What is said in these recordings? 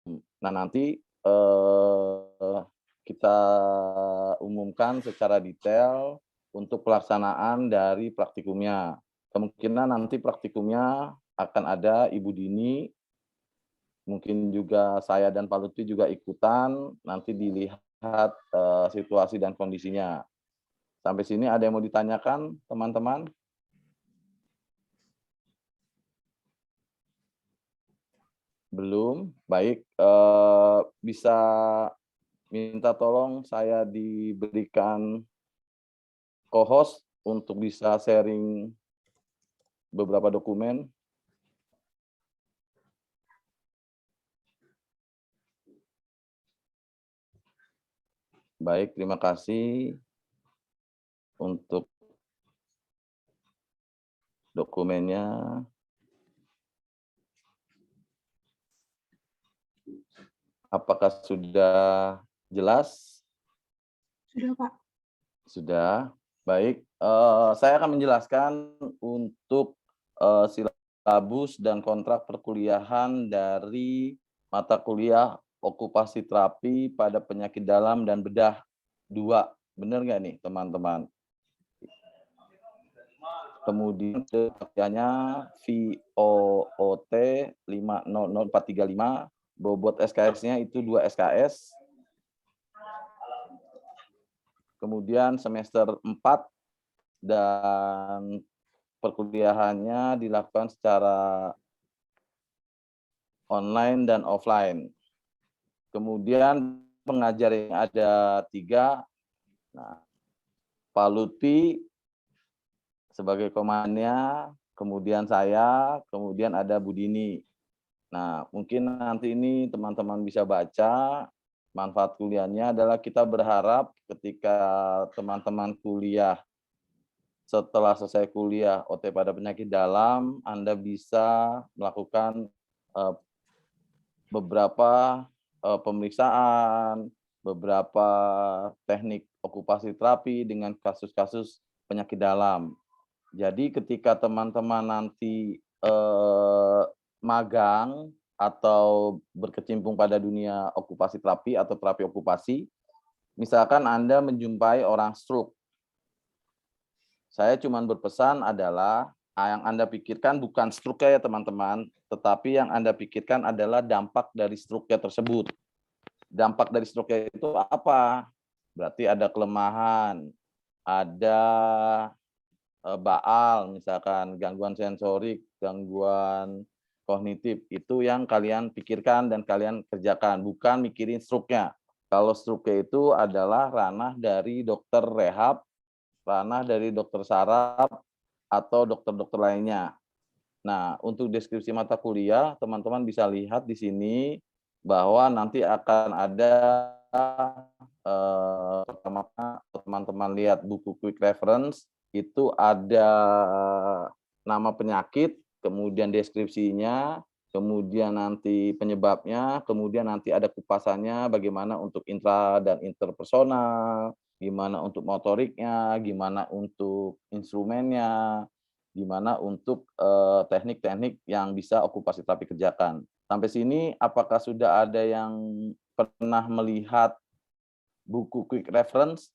Nah, nanti kita umumkan secara detail untuk pelaksanaan dari praktikumnya. Kemungkinan nanti praktikumnya akan ada Ibu Dini, mungkin juga saya dan Pak Lutfi juga ikutan, nanti dilihat situasi dan kondisinya. Sampai sini ada yang mau ditanyakan, teman-teman? Belum? Baik, bisa minta tolong saya diberikan co-host untuk bisa sharing beberapa dokumen. Baik, terima kasih untuk dokumennya. Apakah sudah jelas? Sudah, Pak. Sudah. Baik, saya akan menjelaskan untuk silabus dan kontrak perkuliahan dari mata kuliah okupasi terapi pada penyakit dalam dan bedah 2. Benar nggak nih, teman-teman? Kemudian pakaiannya VOOT 500435, bobot SKS-nya itu 2 SKS. Kemudian semester 4 dan perkuliahannya dilakukan secara online dan offline. Kemudian pengajar yang ada 3, nah, Pak Lutfi sebagai komandannya, kemudian saya, kemudian ada Bu Dini. Nah, mungkin nanti ini teman-teman bisa baca, manfaat kuliahnya adalah kita berharap ketika teman-teman kuliah, setelah selesai kuliah OT pada penyakit dalam, Anda bisa melakukan beberapa pemeriksaan, beberapa teknik okupasi terapi dengan kasus-kasus penyakit dalam. Jadi ketika teman-teman nanti magang atau berkecimpung pada dunia okupasi terapi atau terapi okupasi, misalkan Anda menjumpai orang stroke, saya cuma berpesan adalah yang Anda pikirkan bukan stroke-nya ya teman-teman, tetapi yang Anda pikirkan adalah dampak dari stroke-nya tersebut. Dampak dari stroke-nya itu apa? Berarti ada kelemahan, ada baal, misalkan gangguan sensorik, gangguan kognitif, itu yang kalian pikirkan dan kalian kerjakan, bukan mikirin stroke-nya. Kalau stroke itu adalah ranah dari dokter rehab, ranah dari dokter saraf, atau dokter-dokter lainnya. Nah, untuk deskripsi mata kuliah, teman-teman bisa lihat di sini bahwa nanti akan ada pertama teman-teman lihat buku quick reference, itu ada nama penyakit, kemudian deskripsinya, kemudian nanti penyebabnya, kemudian nanti ada kupasannya bagaimana untuk intra dan interpersonal, gimana untuk motoriknya, gimana untuk instrumennya, gimana untuk teknik-teknik yang bisa okupasi terapi kerjakan. Sampai sini apakah sudah ada yang pernah melihat buku quick reference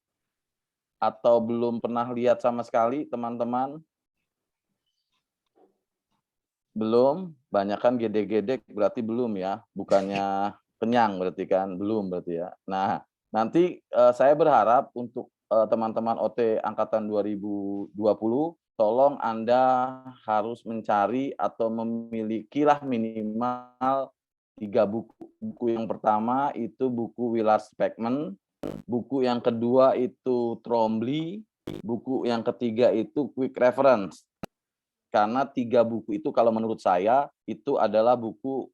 atau belum pernah lihat sama sekali, teman-teman? Belum? Banyakan gede-gede berarti belum ya? Bukannya kenyang berarti kan? Belum berarti ya? Nah, nanti saya berharap untuk teman-teman OT angkatan 2020, tolong Anda harus mencari atau memilikilah minimal 3 buku. Buku yang pertama itu buku Willard Speckman, buku yang kedua itu Trombley, buku yang ketiga itu Quick Reference. Karena 3 buku itu kalau menurut saya, itu adalah buku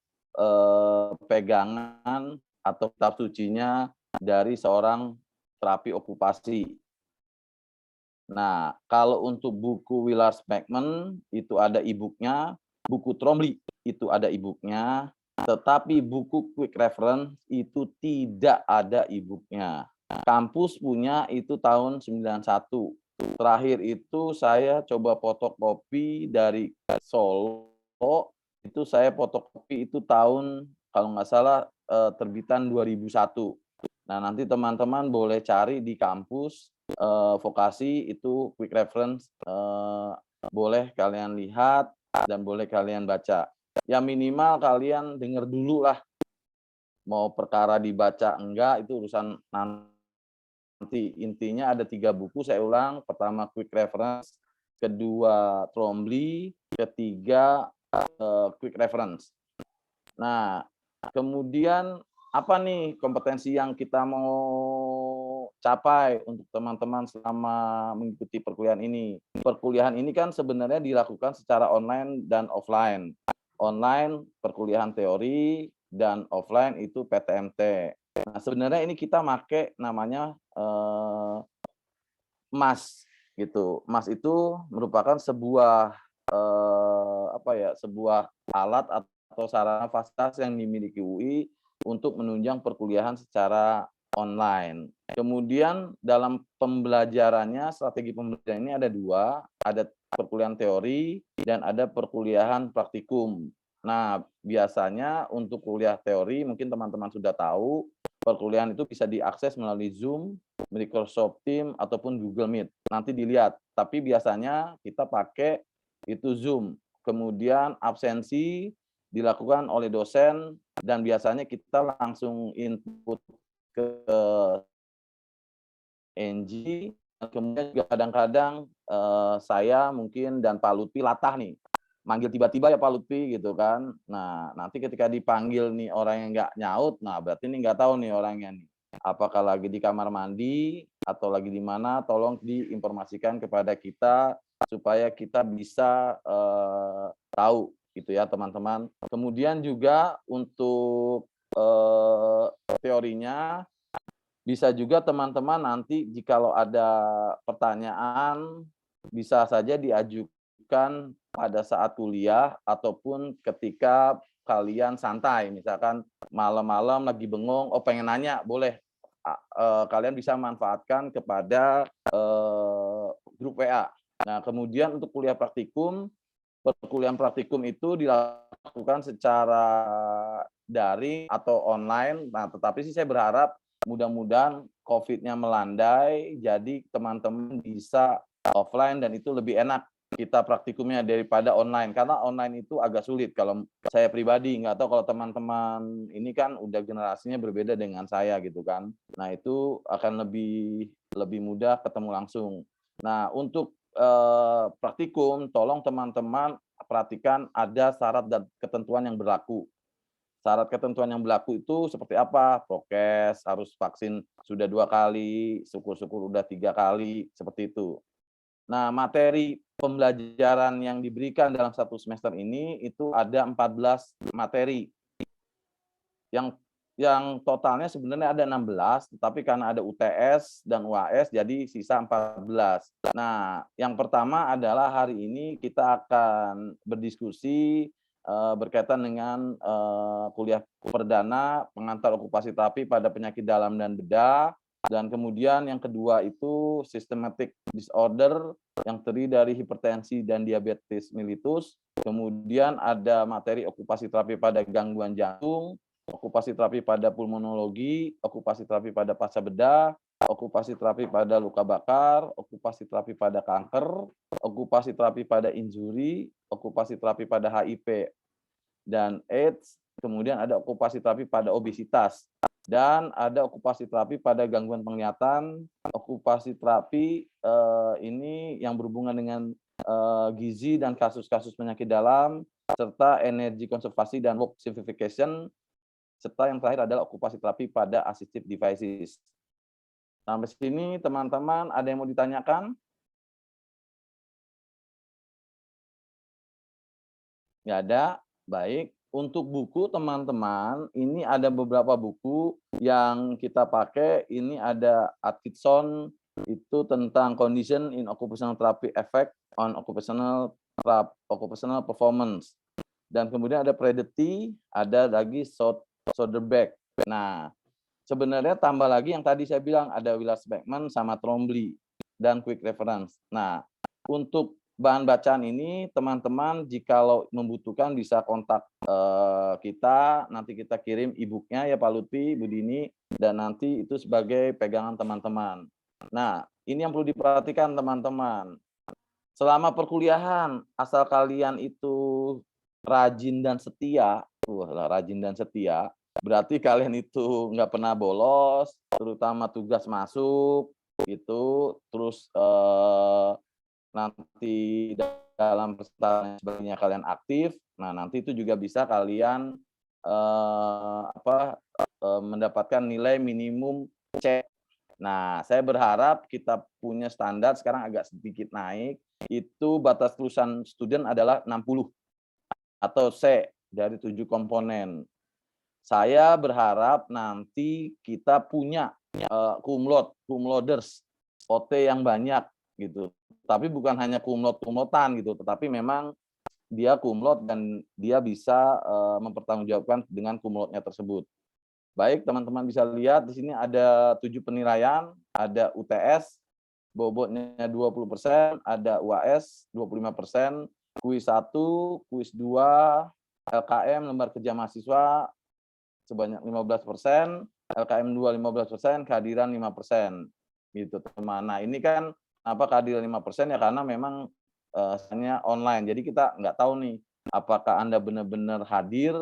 pegangan atau kitab sucinya dari seorang terapi okupasi. Nah, kalau untuk buku Willard Speckman, itu ada e-book-nya, buku Trombley itu ada e-book-nya, tetapi buku Quick Reference itu tidak ada e-book-nya. Kampus punya itu tahun 91. Terakhir itu saya coba fotokopi dari Solo, itu saya fotokopi itu tahun kalau nggak salah, terbitan 2001. Nah, nanti teman-teman boleh cari di kampus, vokasi itu quick reference, boleh kalian lihat dan boleh kalian baca. Ya minimal kalian dengar dulu lah, mau perkara dibaca enggak itu urusan nanti. Intinya ada 3 buku, saya ulang, pertama quick reference, kedua Twombly, ketiga, quick reference. Nah, kemudian apa nih kompetensi yang kita mau capai untuk teman-teman selama mengikuti perkuliahan ini? Perkuliahan ini kan sebenarnya dilakukan secara online dan offline. Online perkuliahan teori dan offline itu PTMT. Nah, sebenarnya ini kita make namanya, MAS gitu. MAS itu merupakan sebuah, apa ya, sebuah alat atau sarana fasilitas yang dimiliki UI untuk menunjang perkuliahan secara online. Kemudian dalam pembelajarannya, strategi pembelajaran ini ada 2, ada perkuliahan teori dan ada perkuliahan praktikum. Nah, biasanya untuk kuliah teori mungkin teman-teman sudah tahu, perkuliahan itu bisa diakses melalui Zoom, Microsoft Teams, ataupun Google Meet. Nanti dilihat, tapi biasanya kita pakai itu Zoom. Kemudian absensi dilakukan oleh dosen dan biasanya kita langsung input ke NG, kemudian juga kadang-kadang, saya mungkin dan Pak Lutfi latah nih, manggil tiba-tiba ya Pak Lutfi gitu kan. Nah, nanti ketika dipanggil nih orang yang nggak nyaut, nah berarti nih nggak tahu nih orangnya nih, apakah lagi di kamar mandi atau lagi di mana, tolong diinformasikan kepada kita supaya kita bisa, tahu gitu ya teman-teman. Kemudian juga untuk, teorinya bisa juga teman-teman nanti jikalau ada pertanyaan, bisa saja diajukan pada saat kuliah ataupun ketika kalian santai. Misalkan malam-malam lagi bengong, oh pengen nanya, boleh, kalian bisa manfaatkan kepada, grup WA. Nah, kemudian untuk kuliah praktikum, perkuliahan praktikum itu dilakukan secara daring atau online. Nah, tetapi sih saya berharap mudah-mudahan COVID-nya melandai, jadi teman-teman bisa offline dan itu lebih enak kita praktikumnya daripada online. Karena online itu agak sulit kalau saya pribadi, nggak tahu kalau teman-teman ini kan udah generasinya berbeda dengan saya gitu kan. Nah, itu akan lebih lebih mudah ketemu langsung. Nah, untuk, praktikum, tolong teman-teman perhatikan ada syarat dan ketentuan yang berlaku. Syarat ketentuan yang berlaku itu seperti apa? Prokes, harus vaksin sudah 2 kali, syukur-syukur udah 3 kali, seperti itu. Nah, materi pembelajaran yang diberikan dalam 1 semester ini itu ada 14 materi. Yang totalnya sebenarnya ada 16, tetapi karena ada UTS dan UAS jadi sisa 14. Nah, yang pertama adalah hari ini kita akan berdiskusi, berkaitan dengan, kuliah perdana pengantar okupasi terapi pada penyakit dalam dan bedah, dan kemudian yang kedua itu systematic disorder yang terdiri dari hipertensi dan diabetes mellitus, kemudian ada materi okupasi terapi pada gangguan jantung, okupasi terapi pada pulmonologi, okupasi terapi pada pasca bedah, okupasi terapi pada luka bakar, okupasi terapi pada kanker, okupasi terapi pada injuri, okupasi terapi pada HIV dan AIDS, kemudian ada okupasi terapi pada obesitas, dan ada okupasi terapi pada gangguan penglihatan, okupasi terapi, ini yang berhubungan dengan, gizi dan kasus-kasus penyakit dalam, serta energi konservasi dan work simplification, serta yang terakhir adalah okupasi terapi pada assistive devices. Sampai sini teman-teman ada yang mau ditanyakan? Nggak ada? Baik. Untuk buku teman-teman, ini ada beberapa buku yang kita pakai. Ini ada Atkinson, itu tentang Condition in Occupational Therapy Effect on Occupational Performance. Dan kemudian ada Predety, ada lagi Soderbergh. Nah, sebenarnya tambah lagi yang tadi saya bilang ada Willard Beckman sama Twombly dan Quick Reference. Nah, untuk bahan bacaan ini teman-teman jikalau membutuhkan bisa kontak kita, nanti kita kirim e-book-nya ya Pak Lutfi, Bu Dini, dan nanti itu sebagai pegangan teman-teman. Nah, ini yang perlu diperhatikan teman-teman. Selama perkuliahan, asal kalian itu rajin dan setia, rajin dan setia, berarti kalian itu nggak pernah bolos, terutama tugas masuk, itu, terus nanti dalam presentasi sebagainya kalian aktif, nah nanti itu juga bisa kalian mendapatkan nilai minimum C. Nah, saya berharap kita punya standar sekarang agak sedikit naik, itu batas lulusan student adalah 60 atau C dari 7 komponen. Saya berharap nanti kita punya cum lauders, OT yang banyak gitu. Tapi bukan hanya cum laude-tan gitu, tetapi memang dia cum laude dan dia bisa mempertanggungjawabkan dengan cum laude-nya tersebut. Baik, teman-teman bisa lihat di sini ada 7 penilaian, ada UTS bobotnya 20%, ada UAS 25%, kuis 1, kuis 2, LKM lembar kerja mahasiswa sebanyak 15%, LKM 2 15%, kehadiran 5%. Gitu, teman. Nah, ini kan apa kehadiran 5% ya karena memang hanya online. Jadi kita nggak tahu nih apakah Anda benar-benar hadir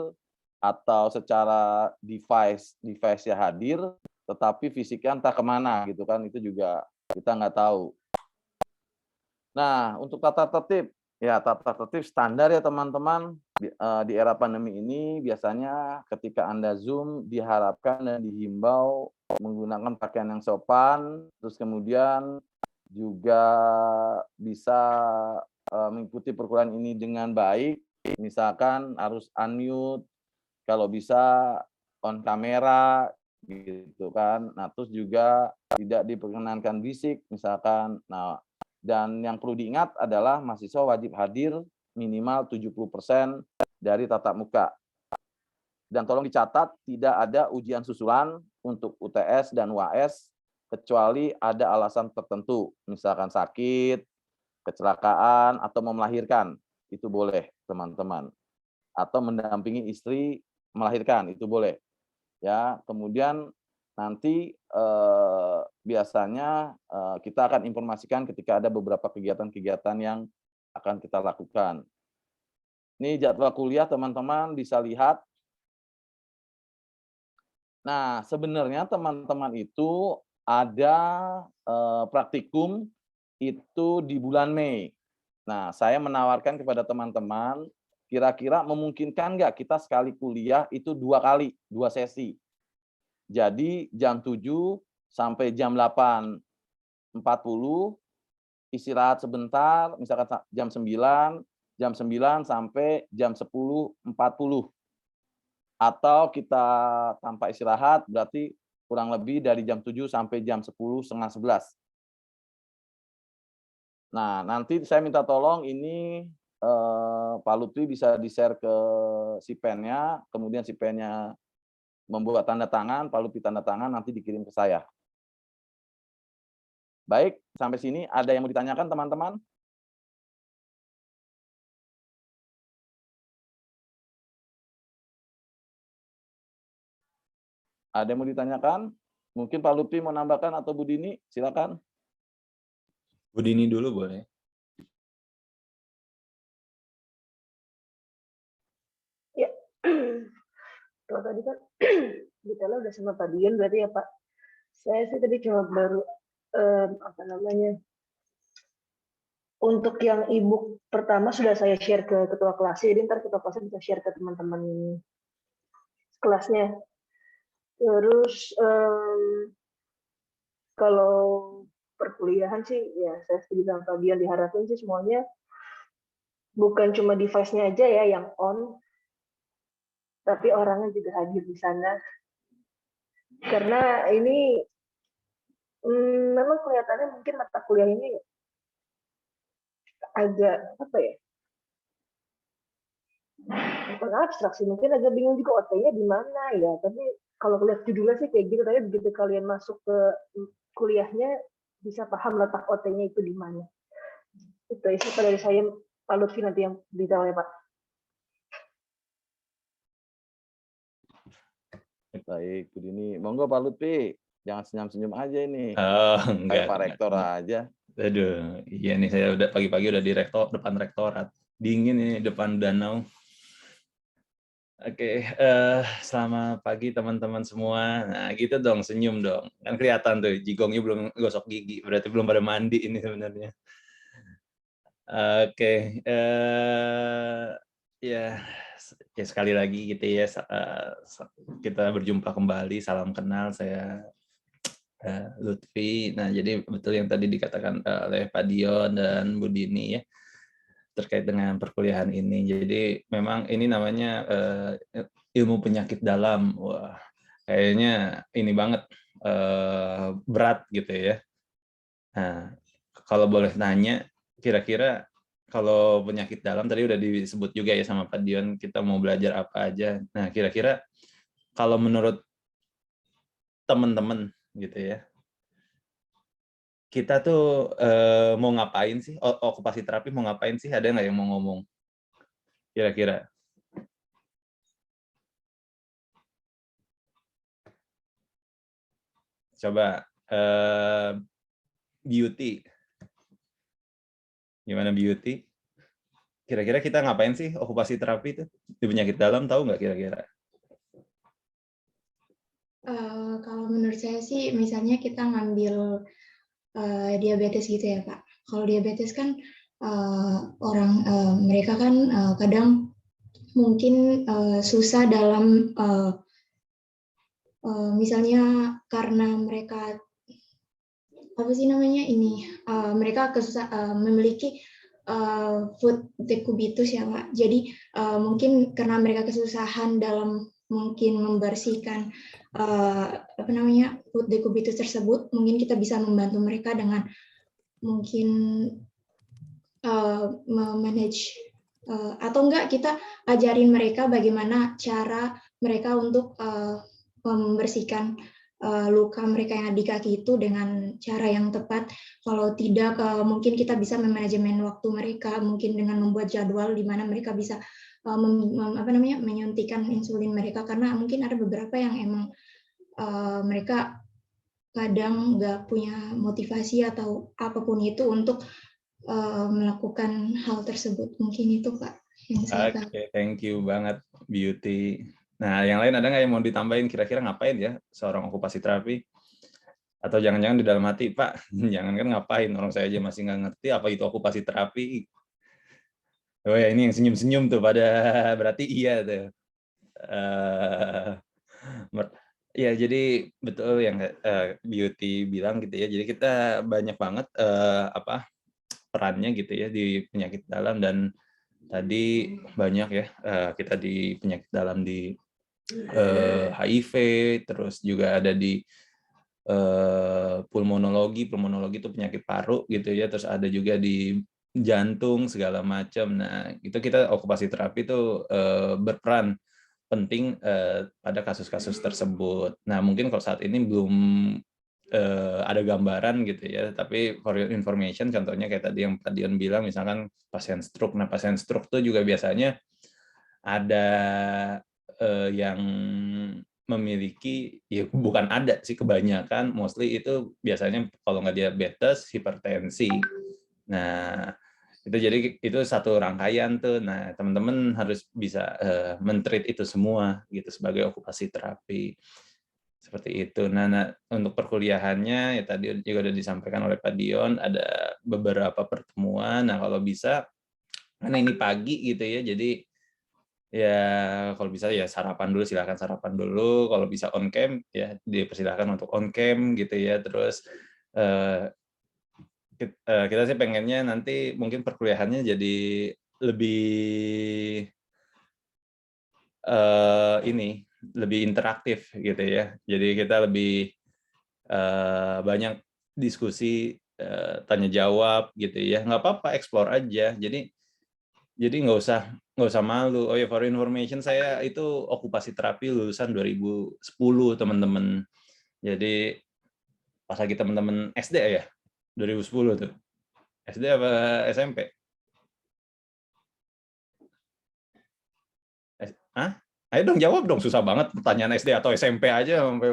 atau secara device-nya hadir, tetapi fisiknya entah kemana gitu kan, itu juga kita nggak tahu. Nah, untuk tata tertib, ya tata tertib standar ya teman-teman, di era pandemi ini biasanya ketika Anda Zoom diharapkan dan dihimbau menggunakan pakaian yang sopan, terus kemudian juga bisa mengikuti perkuliahan ini dengan baik, misalkan harus unmute, kalau bisa on kamera gitu kan. Nah, terus juga tidak diperkenankan bisik misalkan. Nah, dan yang perlu diingat adalah mahasiswa wajib hadir minimal 70% dari tatap muka. Dan tolong dicatat tidak ada ujian susulan untuk UTS dan UAS kecuali ada alasan tertentu, misalkan sakit, kecelakaan atau mau melahirkan, itu boleh teman-teman. Atau mendampingi istri melahirkan, itu boleh. Ya, kemudian nanti biasanya kita akan informasikan ketika ada beberapa kegiatan-kegiatan yang akan kita lakukan. Ini jadwal kuliah teman-teman bisa lihat. Nah, sebenarnya teman-teman itu ada praktikum itu di bulan Mei. Nah, saya menawarkan kepada teman-teman, kira-kira memungkinkan nggak kita sekali kuliah itu 2 kali, 2 sesi. Jadi jam 7 sampai jam 8.40, istirahat sebentar, misalkan jam 9 sampai jam 10.40. Atau kita tanpa istirahat, berarti kurang lebih dari jam 7 sampai jam 10, setengah 11. Nah, nanti saya minta tolong ini Pak Lutfi bisa di-share ke si pen-nya, kemudian si pen-nya membuat tanda tangan, Pak Lutfi tanda tangan, nanti dikirim ke saya. Baik, sampai sini ada yang mau ditanyakan teman-teman? Ada yang mau ditanyakan? Mungkin Pak Lutfi mau nambahkan atau Bu Dini, silakan. Bu Dini dulu boleh. Ya, kalau tadi kan detailnya udah sama Pak Dian berarti ya Pak. Saya sih tadi cuma baru untuk yang e-book pertama sudah saya share ke ketua kelas, jadi ntar ketua kelasnya bisa share ke teman-teman kelasnya. Terus kalau perkuliahan sih ya saya setuju sama Pak Dian, diharapin sih semuanya bukan cuma device-nya aja ya yang on, tapi orangnya juga hadir di sana. Karena ini memang kelihatannya mungkin mata kuliah ini agak apa ya? Bukan abstraksi, mungkin agak bingung juga OT-nya di mana ya. Tapi kalau lihat judulnya sih kayak gitu, tapi begitu kalian masuk ke kuliahnya bisa paham letak OT-nya itu di mana. Itu isi dari saya, Pak Lutfi nanti yang detailnya, Pak. Baik, Bu Dini. Monggo Pak Lutfi, jangan senyum-senyum aja ini. Oh, Kayak enggak. Pak Rektor aja. Aduh, iya nih saya udah pagi-pagi udah di depan rektorat. Dingin nih depan danau. Oke, selamat pagi teman-teman semua. Nah, gitu dong, senyum dong. Kan kelihatan tuh, jigongnya belum gosok gigi, berarti belum pada mandi ini sebenarnya. Oke, ya, ya sekali lagi gitu ya, kita berjumpa kembali. Salam kenal, saya Lutfi. Nah, jadi betul yang tadi dikatakan oleh Pak Dion dan Bu Dini ya, terkait dengan perkuliahan ini. Jadi memang ini namanya ilmu penyakit dalam. Wah, kayaknya ini banget, berat gitu ya. Nah, kalau boleh nanya, kira-kira kalau penyakit dalam tadi udah disebut juga ya sama Pak Dion, kita mau belajar apa aja. Nah, kira-kira kalau menurut teman-teman gitu ya, kita tuh mau ngapain sih? Okupasi terapi mau ngapain sih? Ada nggak yang mau ngomong? Kira-kira? Coba, beauty. Gimana beauty? Kira-kira kita ngapain sih okupasi terapi itu? Di penyakit dalam tahu nggak kira-kira? Kalau menurut saya sih, misalnya kita ngambil diabetes gitu ya Pak. Kalau diabetes kan mereka kan kadang mungkin susah dalam misalnya karena mereka apa sih namanya ini mereka memiliki food decubitus ya Pak. Jadi mungkin karena mereka kesusahan dalam mungkin membersihkan apa namanya food decubitus tersebut, mungkin kita bisa membantu mereka dengan mungkin memanage atau enggak kita ajarin mereka bagaimana cara mereka untuk membersihkan luka mereka yang ada di kaki itu dengan cara yang tepat. Kalau tidak, mungkin kita bisa memanajemen waktu mereka, mungkin dengan membuat jadwal di mana mereka bisa menyuntikkan insulin mereka, karena mungkin ada beberapa yang emang mereka kadang nggak punya motivasi atau apapun itu untuk melakukan hal tersebut. Mungkin itu Pak yang saya tahu. Oke, thank you banget Beauty. Nah, yang lain ada nggak yang mau ditambahin? Kira-kira ngapain ya seorang okupasi terapi? Atau jangan-jangan di dalam hati, Pak, jangan kan ngapain? Orang saya aja masih nggak ngerti apa itu okupasi terapi. Oh ya, ini yang senyum-senyum tuh pada berarti iya tuh. Ya, jadi betul yang Beauty bilang gitu ya. Jadi kita banyak banget perannya gitu ya di penyakit dalam, dan tadi banyak ya kita di penyakit dalam di HIV, terus juga ada di pulmonologi itu penyakit paru gitu ya, terus ada juga di jantung segala macam. Nah, itu kita okupasi terapi itu berperan penting pada kasus-kasus tersebut. Nah, mungkin kalau saat ini belum ada gambaran gitu ya, tapi for your information, contohnya kayak tadi yang Pak Dion bilang, misalkan pasien stroke. Nah, pasien stroke itu juga biasanya ada yang memiliki, ya bukan ada sih, kebanyakan, mostly itu biasanya kalau nggak diabetes, hipertensi. Nah, itu jadi itu satu rangkaian tuh. Nah, teman-teman harus bisa men-treat itu semua gitu sebagai okupasi terapi. Seperti itu. Nah, untuk perkuliahannya ya tadi juga udah disampaikan oleh Pak Dion, ada beberapa pertemuan. Nah, kalau bisa karena ini pagi gitu ya, jadi ya kalau bisa ya sarapan dulu, silakan sarapan dulu. Kalau bisa on cam ya dipersilakan untuk on cam gitu ya. Terus kita sih pengennya nanti mungkin perkuliahannya jadi lebih lebih interaktif gitu ya. Jadi kita lebih banyak diskusi, tanya jawab gitu ya. Nggak apa-apa, explore aja. Jadi nggak usah malu. Oh ya, for information, saya itu okupasi terapi lulusan 2010 teman-teman. Jadi pas lagi teman-teman SD ya, 2010 tuh. SD apa SMP? Hah? Ayo dong jawab dong, susah banget pertanyaan SD atau SMP aja sampai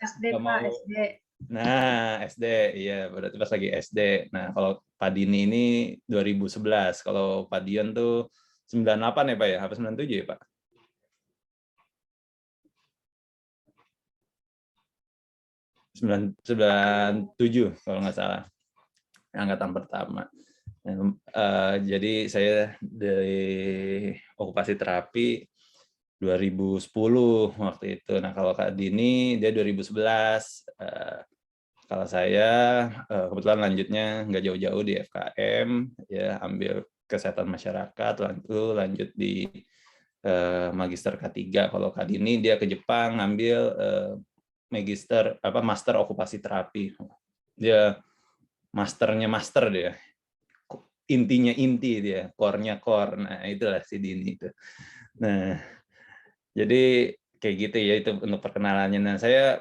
SD nggak Pak, mau. SD. Nah, SD, iya berarti pas lagi SD. Nah, kalau Pak Dini ini 2011, kalau Pak Dion tuh 98 ya Pak ya, apa 97 ya Pak? 97 kalau nggak salah, angkatan pertama. Nah, jadi saya dari okupasi terapi 2010 waktu itu. Nah, kalau Kak Dini dia 2011. Kalau saya kebetulan lanjutnya nggak jauh-jauh di FKM, ya ambil kesehatan masyarakat, lalu lanjut di magister K3. Kalau Kak Dini dia ke Jepang ngambil magister master okupasi terapi. Dia masternya master dia. Intinya inti dia, core-nya core. Nah, itulah si Dini itu. Nah, jadi kayak gitu ya itu untuk perkenalannya. Nah, saya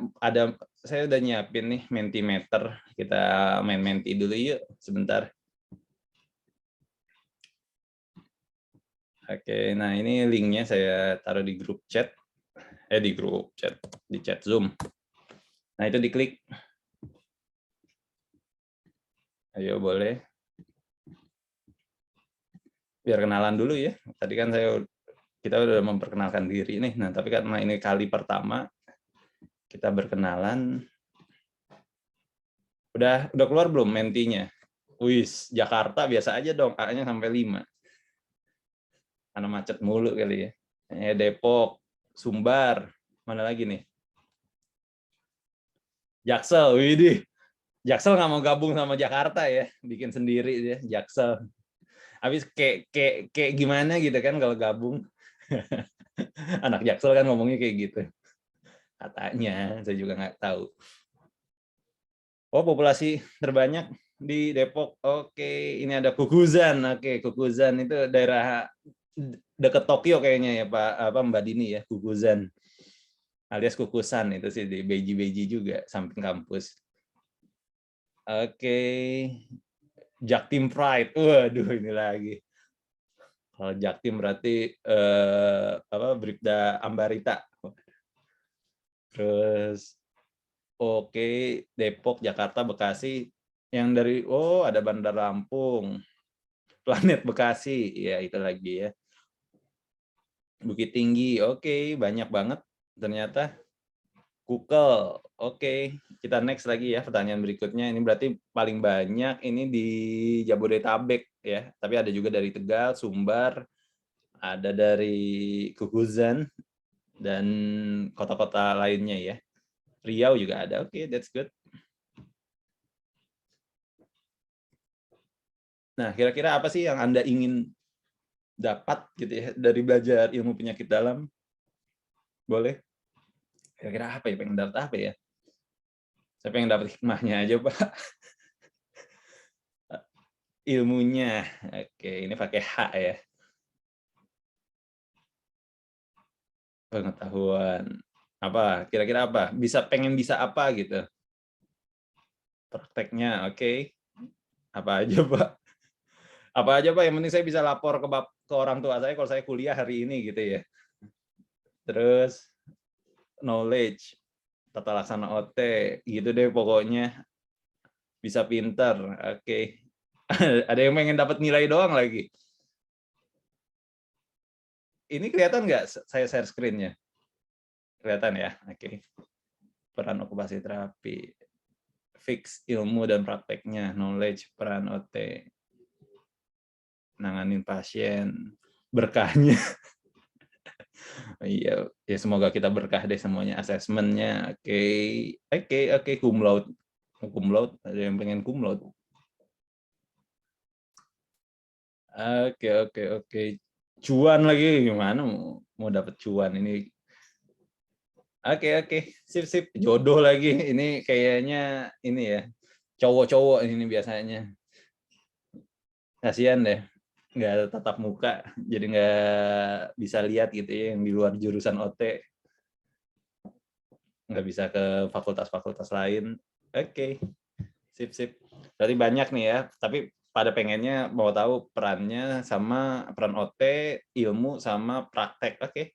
udah nyiapin nih Mentimeter. Kita main Menti dulu yuk sebentar. Oke, nah ini linknya saya taruh di grup chat. Di chat Zoom. Nah, itu diklik. Ayo boleh. Biar kenalan dulu ya. Tadi kan kita udah memperkenalkan diri nih. Nah, tapi karena ini kali pertama kita berkenalan. Udah keluar belum mentinya? Wis, Jakarta biasa aja dong, A-nya sampai 5. Karena macet mulu kali ya. Depok, Sumbar, mana lagi nih? Jaksel, widih. Jaksel nggak mau gabung sama Jakarta ya, bikin sendiri dia, Jaksel. Habis kayak gimana gitu kan kalau gabung. Anak Jaksel kan ngomongnya kayak gitu. Katanya, saya juga nggak tahu. Oh, populasi terbanyak di Depok. Oke, ini ada Kukuzan. Oke, Kukuzan itu daerah dekat Tokyo kayaknya ya Pak Mbak Dini ya, Kukuzan. Alias Kukusan itu sih di Beji-Beji juga samping kampus. Oke. Jaktim Pride. Waduh, ini lagi. Kalau Jaktim berarti Bribda Ambarita. Terus oke, Depok, Jakarta, Bekasi. Yang dari ada Bandar Lampung. Planet Bekasi. Ya, itu lagi ya. Bukit Tinggi. Oke, banyak banget ternyata. Kukel. Oke, kita next lagi ya pertanyaan berikutnya. Ini berarti paling banyak ini di Jabodetabek ya. Tapi ada juga dari Tegal, Sumbar, ada dari Kukuzan dan kota-kota lainnya ya. Riau juga ada. Oke, that's good. Nah, kira-kira apa sih yang Anda ingin dapat gitu ya dari belajar ilmu penyakit dalam? Boleh? Kira-kira apa ya? Pengen dapat apa ya? Saya pengen dapat hikmahnya aja, Pak. Ilmunya. Oke, ini pakai H ya. Pengetahuan. Apa? Kira-kira apa? Pengen bisa apa gitu? Prakteknya, oke. Apa aja, Pak? Apa aja, Pak? Yang penting saya bisa lapor ke orang tua saya kalau saya kuliah hari ini gitu ya. Terus knowledge, tata laksana OT, gitu deh pokoknya. Bisa pinter, oke. Ada yang pengen dapat nilai doang lagi. Ini kelihatan nggak saya share screen-nya? Kelihatan ya? Oke. Peran okupasi terapi. Fix ilmu dan prakteknya, knowledge, peran OT. Nanganin pasien, berkahnya. Iya, ya semoga kita berkah deh semuanya, asesmennya. Oke, cum laude. Cum laude, ada yang pengen cum laude. Oke. Cuan lagi gimana mau dapat cuan ini? Oke. Sip. Jodoh lagi. Ini kayaknya ini ya. Cowok-cowok ini biasanya. Kasihan deh. Nggak tatap muka. Jadi nggak bisa lihat gitu ya yang di luar jurusan OT. Nggak bisa ke fakultas-fakultas lain. Oke. Sip. Berarti banyak nih ya. Tapi pada pengennya mau tahu perannya sama peran OT, ilmu sama praktek. Oke,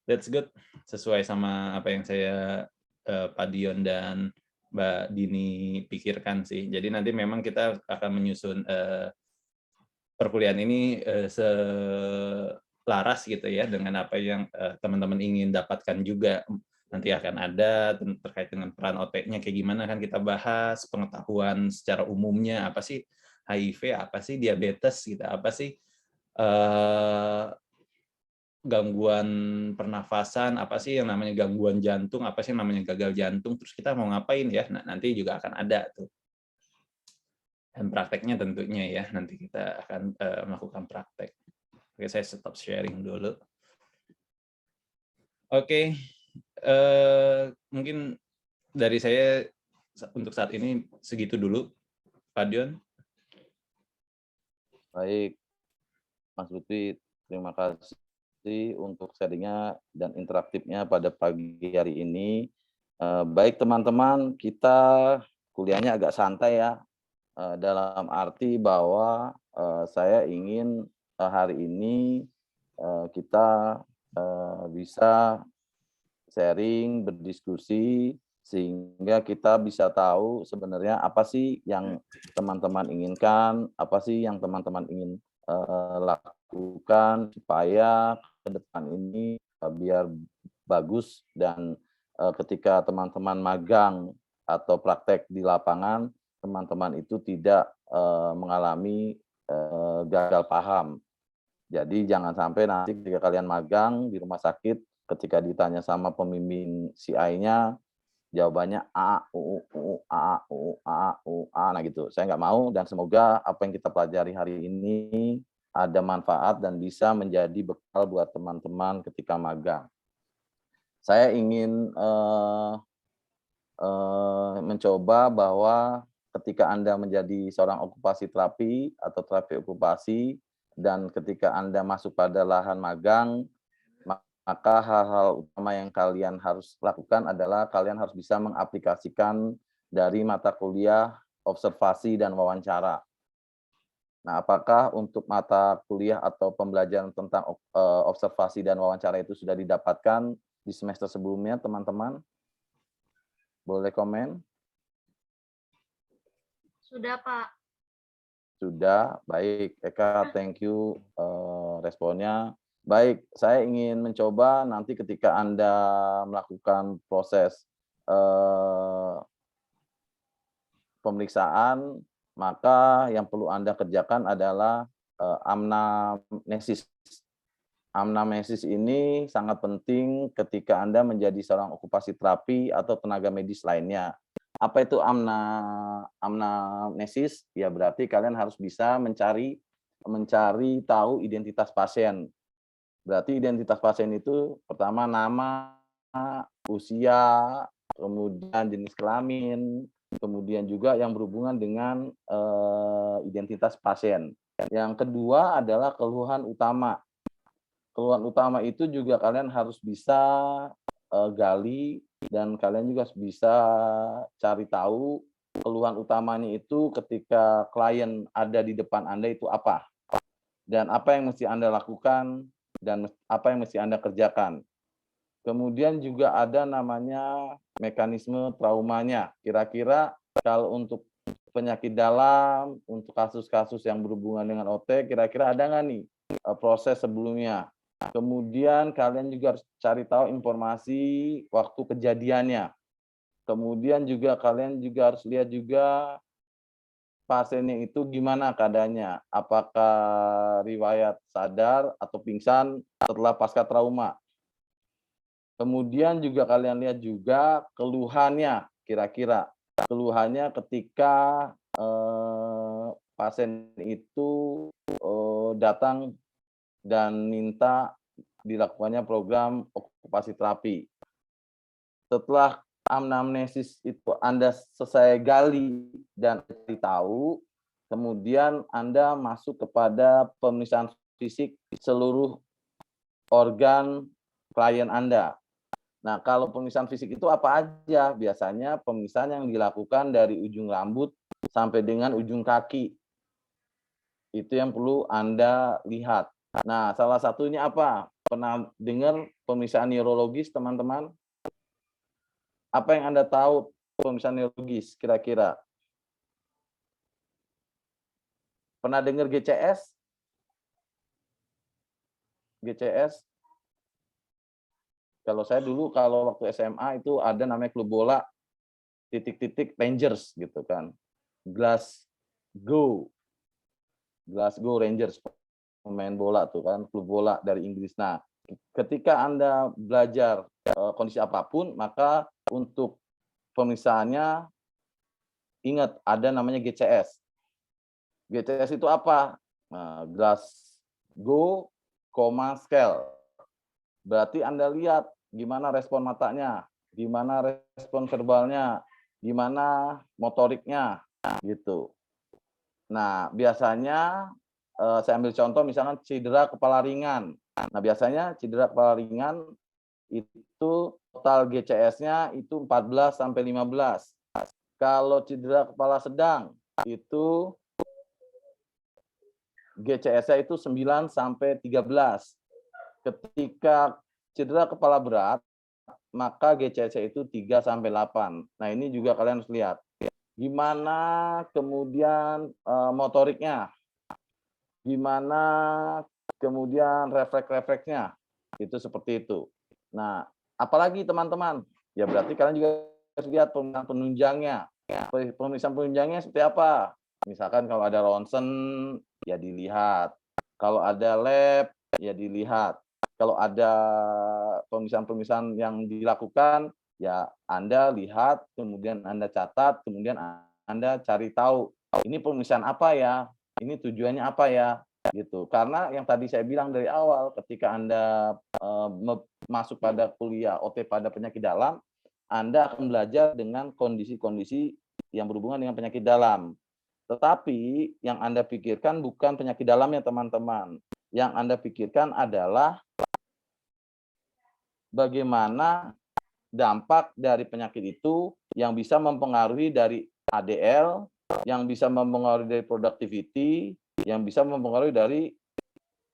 that's good. Sesuai sama apa yang saya Pak Dion dan Mbak Dini pikirkan sih. Jadi nanti memang kita akan menyusun perkuliahan ini selaras gitu ya dengan apa yang teman-teman ingin dapatkan juga. Nanti akan ada terkait dengan peran OT-nya kayak gimana kan kita bahas, pengetahuan secara umumnya apa sih HIV, apa sih diabetes gitu, apa sih gangguan pernafasan, apa sih yang namanya gangguan jantung, apa sih yang namanya gagal jantung, terus kita mau ngapain ya. Nah, nanti juga akan ada tuh. Dan prakteknya tentunya ya, nanti kita akan melakukan praktek. Oke, saya stop sharing dulu. Oke, mungkin dari saya untuk saat ini segitu dulu, Pak Dion. Baik, Mas Lutfi, terima kasih untuk sharingnya dan interaktifnya pada pagi hari ini. Baik teman-teman, kita kuliahnya agak santai ya, dalam arti bahwa saya ingin hari ini kita bisa sharing, berdiskusi, sehingga kita bisa tahu sebenarnya apa sih yang teman-teman inginkan, apa sih yang teman-teman ingin lakukan supaya ke depan ini biar bagus dan ketika teman-teman magang atau praktek di lapangan, teman-teman itu tidak mengalami gagal paham. Jadi jangan sampai nanti ketika kalian magang di rumah sakit, ketika ditanya sama pembimbing CI-nya, jawabannya A, U, A, U, A, U, A, nah gitu. Saya nggak mau dan semoga apa yang kita pelajari hari ini ada manfaat dan bisa menjadi bekal buat teman-teman ketika magang. Saya ingin mencoba bahwa ketika Anda menjadi seorang okupasi terapi atau terapi okupasi, dan ketika Anda masuk pada lahan magang, maka hal-hal utama yang kalian harus lakukan adalah kalian harus bisa mengaplikasikan dari mata kuliah observasi dan wawancara. Nah, apakah untuk mata kuliah atau pembelajaran tentang observasi dan wawancara itu sudah didapatkan di semester sebelumnya, teman-teman? Boleh komen? Sudah, Pak. Sudah, baik. Eka, thank you responnya. Baik, saya ingin mencoba nanti ketika Anda melakukan proses pemeriksaan, maka yang perlu Anda kerjakan adalah anamnesis. Anamnesis ini sangat penting ketika Anda menjadi seorang okupasi terapi atau tenaga medis lainnya. Apa itu anamnesis? Ya berarti kalian harus bisa mencari tahu identitas pasien. Berarti identitas pasien itu pertama nama, usia, kemudian jenis kelamin, kemudian juga yang berhubungan dengan identitas pasien. Yang kedua adalah keluhan utama. Keluhan utama itu juga kalian harus bisa gali dan kalian juga bisa cari tahu keluhan utamanya itu ketika klien ada di depan Anda itu apa. Dan apa yang mesti Anda lakukan dan apa yang mesti Anda kerjakan. Kemudian juga ada namanya mekanisme traumanya. Kira-kira kalau untuk penyakit dalam, untuk kasus-kasus yang berhubungan dengan OT, kira-kira ada nggak nih proses sebelumnya? Kemudian kalian juga harus cari tahu informasi waktu kejadiannya. Kemudian juga kalian juga harus lihat juga pasiennya itu gimana keadaannya. Apakah riwayat sadar atau pingsan setelah pasca trauma. Kemudian juga kalian lihat juga keluhannya, kira-kira keluhannya ketika pasien itu datang dan minta dilakukannya program okupasi terapi. Setelah anamnesis itu Anda selesai gali dan tahu, kemudian Anda masuk kepada pemeriksaan fisik seluruh organ klien Anda. Nah, kalau pemeriksaan fisik itu apa aja? Biasanya pemeriksaan yang dilakukan dari ujung rambut sampai dengan ujung kaki. Itu yang perlu Anda lihat. Nah, salah satunya apa? Pernah dengar pemeriksaan neurologis, teman-teman? Apa yang Anda tahu pemeriksaan neurologis kira-kira? Pernah dengar GCS? GCS? Kalau saya dulu kalau waktu SMA itu ada namanya klub bola titik-titik Rangers gitu kan. Glasgow Rangers, pemain bola tuh kan, klub bola dari Inggris. Nah, ketika Anda belajar kondisi apapun, maka untuk pemeriksaannya ingat ada namanya GCS. GCS itu apa? Nah, Glasgow Scale. Berarti Anda lihat gimana respon matanya, gimana respon verbalnya, gimana motoriknya, gitu. Nah, biasanya saya ambil contoh misalkan cedera kepala ringan. Nah, biasanya cedera kepala ringan itu total GCS-nya itu 14 sampai 15. Kalau cedera kepala sedang itu GCS-nya itu 9 sampai 13. Ketika cedera kepala berat, maka GCS itu 3 sampai 8. Nah, ini juga kalian harus lihat. Gimana kemudian motoriknya? Gimana kemudian refleks-refleksnya? Itu seperti itu. Nah, apalagi teman-teman? Ya berarti kalian juga harus lihat pemeriksaan penunjangnya. Pemeriksaan penunjangnya seperti apa? Misalkan kalau ada ronsen, ya dilihat. Kalau ada lab, ya dilihat. Kalau ada pemeriksaan-pemeriksaan yang dilakukan, ya Anda lihat, kemudian Anda catat, kemudian Anda cari tahu, ini pemeriksaan apa ya, ini tujuannya apa ya, gitu. Karena yang tadi saya bilang dari awal, ketika Anda masuk pada kuliah OT pada penyakit dalam, Anda akan belajar dengan kondisi-kondisi yang berhubungan dengan penyakit dalam. Tetapi yang Anda pikirkan bukan penyakit dalamnya, teman-teman. Yang Anda pikirkan adalah bagaimana dampak dari penyakit itu yang bisa mempengaruhi dari ADL, yang bisa mempengaruhi dari productivity, yang bisa mempengaruhi dari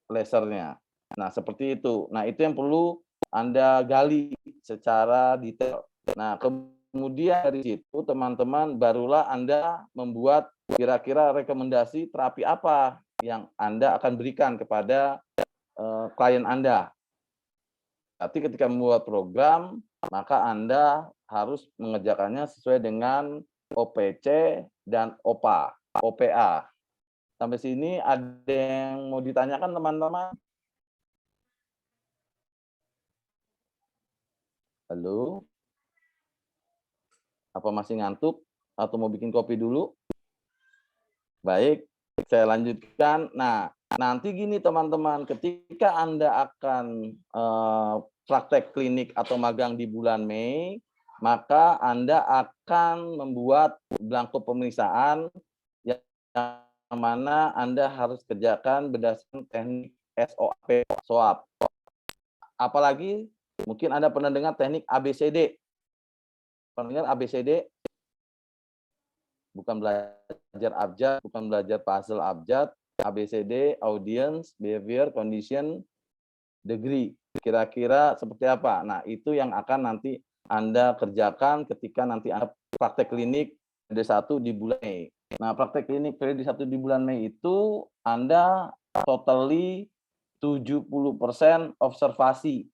lasernya. Nah, seperti itu. Nah, itu yang perlu Anda gali secara detail. Nah, kemudian dari situ teman-teman barulah Anda membuat kira-kira rekomendasi terapi apa yang Anda akan berikan kepada klien Anda. Tapi ketika membuat program, maka Anda harus mengerjakannya sesuai dengan OPC dan OPA. Sampai sini ada yang mau ditanyakan, teman-teman? Halo? Apa masih ngantuk? Atau mau bikin kopi dulu? Baik, saya lanjutkan. Nah, nanti gini teman-teman, ketika Anda akan praktek klinik atau magang di bulan Mei, maka Anda akan membuat belangko pemeriksaan yang mana Anda harus kerjakan berdasarkan teknik SOAP. Apalagi mungkin Anda pernah dengar teknik ABCD. Pernah dengar ABCD? Bukan belajar abjad, bukan belajar puzzle abjad, ABCD, audience, behavior, condition, degree. Kira-kira seperti apa? Nah, itu yang akan nanti Anda kerjakan ketika nanti Anda praktek klinik periode 1 di bulan Mei. Nah, praktek klinik periode 1 di bulan Mei itu Anda totally 70% observasi.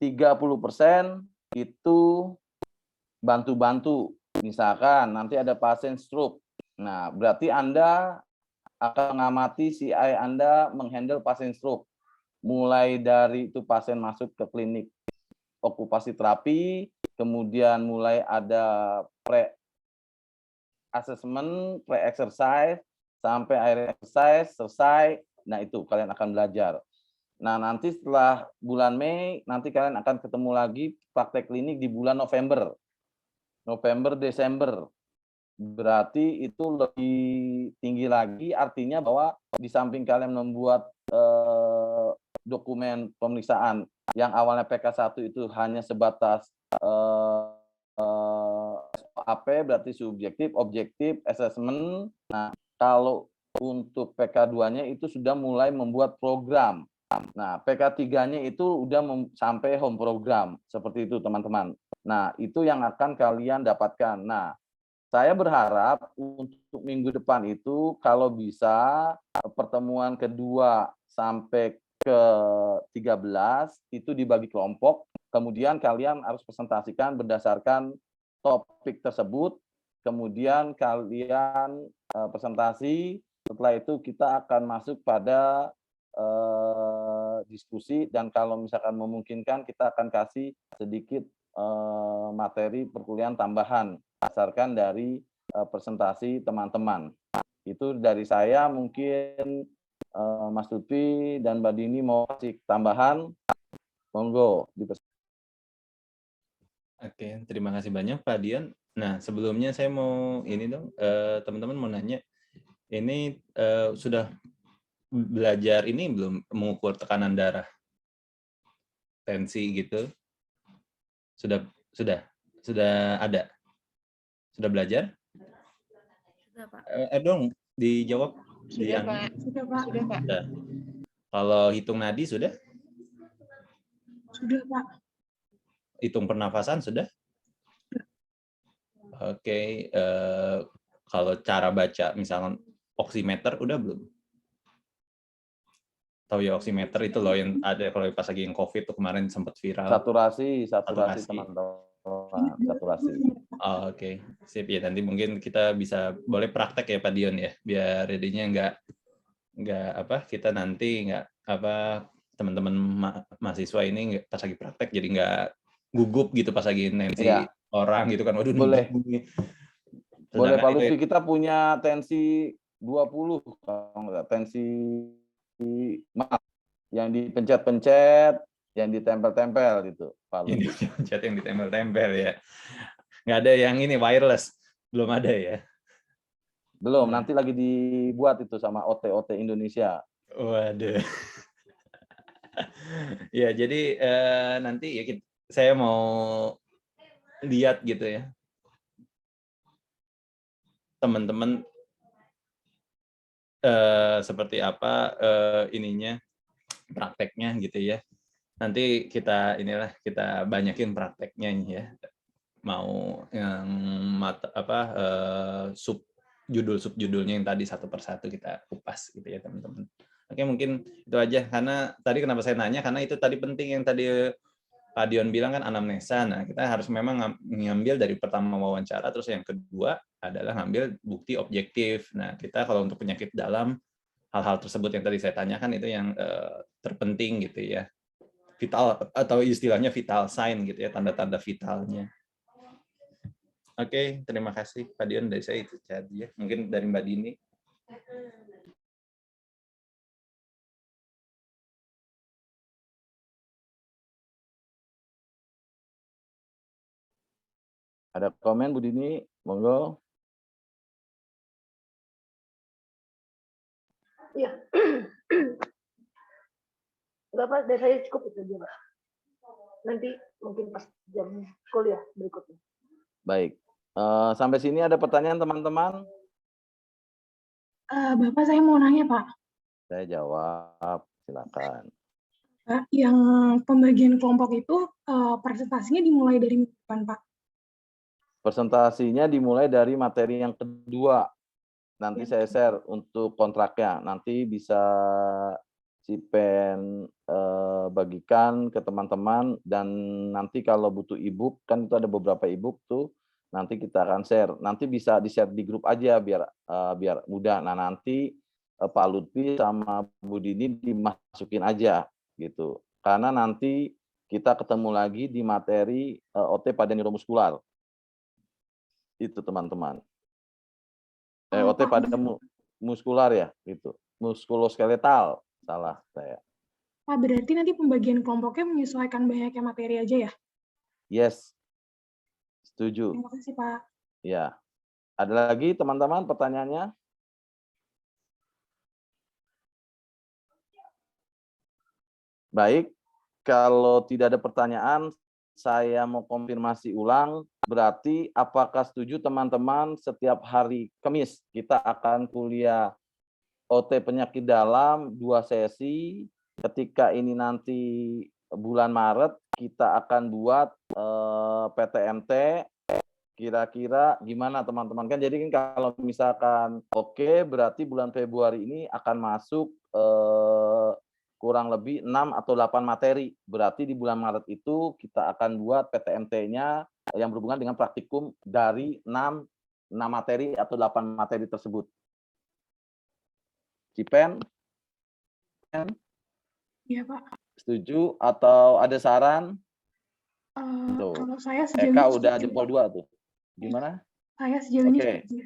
30% itu bantu-bantu. Misalkan nanti ada pasien stroke. Nah, berarti Anda akan mengamati CI Anda menghandle pasien stroke. Mulai dari itu pasien masuk ke klinik okupasi terapi, kemudian mulai ada pre-assessment, pre-exercise, sampai akhir exercise, selesai. Nah, itu kalian akan belajar. Nah, nanti setelah bulan Mei, nanti kalian akan ketemu lagi praktek klinik di bulan November, Desember. Berarti itu lebih tinggi lagi, artinya bahwa di samping kalian membuat dokumen pemeriksaan yang awalnya PK1 itu hanya sebatas SOAP, berarti subjektif, objektif, assessment. Nah, kalau untuk PK2-nya itu sudah mulai membuat program. Nah, PK3-nya itu udah sampai home program, seperti itu teman-teman. Nah, itu yang akan kalian dapatkan. Nah, saya berharap untuk minggu depan itu kalau bisa pertemuan kedua sampai ke 13 itu dibagi kelompok, kemudian kalian harus presentasikan berdasarkan topik tersebut, kemudian kalian presentasi, setelah itu kita akan masuk pada diskusi, dan kalau misalkan memungkinkan kita akan kasih sedikit materi perkuliahan tambahan berdasarkan dari presentasi teman-teman. Itu dari saya, mungkin Mas Lutfi dan Mbak Dini mau kasih tambahan, monggo. Oke, terima kasih banyak Pak Dion. Nah, sebelumnya saya mau ini dong, teman-teman mau nanya, ini sudah belajar ini belum mengukur tekanan darah, tensi gitu? Sudah ada? Sudah belajar? Sudah, Pak. Dong, dijawab. Sudah, Pak. Sudah, Pak. Sudah, Pak. Sudah. Kalau hitung nadi sudah? Sudah, Pak. Hitung pernafasan sudah? Oke, kalau cara baca misalnya oximeter udah belum? Tahu ya oximeter itu loh yang ada kalau pas lagi yang COVID tuh kemarin sempat viral. Saturasi teman-teman. Saturasi. Oh, oke. Sip ya, nanti mungkin kita bisa boleh praktek ya Pak Dion ya, biar jadinya nggak apa, kita nanti nggak apa, teman-teman mahasiswa ini pas lagi praktek jadi nggak gugup gitu pas lagi tensi orang gitu kan. Waduh, boleh. Boleh Pak Lutfi, itu, kita punya tensi 20, tensi yang dipencet-pencet, yang ditempel-tempel gitu, Pak Lutfi. Chat yang ditempel-tempel ya. Nggak ada yang ini wireless, belum ada ya? Belum, nanti lagi dibuat itu sama OT Indonesia. Waduh. Ya, jadi nanti ya saya mau lihat gitu ya, teman-teman seperti apa ininya, prakteknya gitu ya. Nanti kita banyakin prakteknya ya. Mau yang subjudulnya yang tadi satu persatu kita kupas gitu ya teman-teman. Oke, mungkin itu aja, karena tadi kenapa saya nanya, karena itu tadi penting yang tadi Pak Dion bilang kan anamnesa. Nah, kita harus memang ngambil dari pertama wawancara, terus yang kedua adalah ngambil bukti objektif. Nah, kita kalau untuk penyakit dalam, hal-hal tersebut yang tadi saya tanyakan itu yang terpenting gitu ya. Vital atau istilahnya vital sign gitu ya, tanda-tanda vitalnya. Oke, terima kasih Pak Dion, dari saya itu saja. Mungkin dari Mbak Dini. Ada komen Bu Dini, monggo. Iya. Enggak Pak, dari saya cukup itu aja Pak. Nanti mungkin pas jam kuliah berikutnya. Baik. Sampai sini ada pertanyaan teman-teman? Bapak, saya mau nanya Pak. Saya jawab, silakan. Pak, yang pembagian kelompok itu presentasinya dimulai dari minggu depan Pak? Presentasinya dimulai dari materi yang kedua. Nanti saya share untuk kontraknya. Nanti bisa si Pen bagikan ke teman-teman, dan nanti kalau butuh ebook, kan itu ada beberapa ebook tuh, nanti kita akan share. Nanti bisa di-share di grup aja biar mudah. Nah, nanti Pak Lutfi sama Bu Dini dimasukin aja gitu. Karena nanti kita ketemu lagi di materi OT pada neuromuskular. Itu teman-teman. OT pada muskular ya, gitu. Muskuloskeletal, salah saya. Pak, berarti nanti pembagian kelompoknya menyesuaikan banyaknya materi aja ya? Yes. Setuju. Terima kasih, Pak. Ya. Ada lagi teman-teman pertanyaannya? Baik, kalau tidak ada pertanyaan, saya mau konfirmasi ulang, berarti apakah setuju teman-teman setiap hari Kamis kita akan kuliah OT penyakit dalam 2 sesi. Ketika ini nanti bulan Maret kita akan buat PTMT. Kira-kira gimana teman-teman? Kan jadi kan kalau misalkan oke, berarti bulan Februari ini akan masuk kurang lebih 6 atau 8 materi. Berarti di bulan Maret itu kita akan buat PTMT-nya yang berhubungan dengan praktikum dari 6 materi atau 8 materi tersebut. Cipen? Iya, Pak. Setuju atau ada saran? Tuh. Kalau saya sejauh Eka ini udah setuju, jempol 2 tuh. Gimana? Saya sejauh ini Oke. setuju.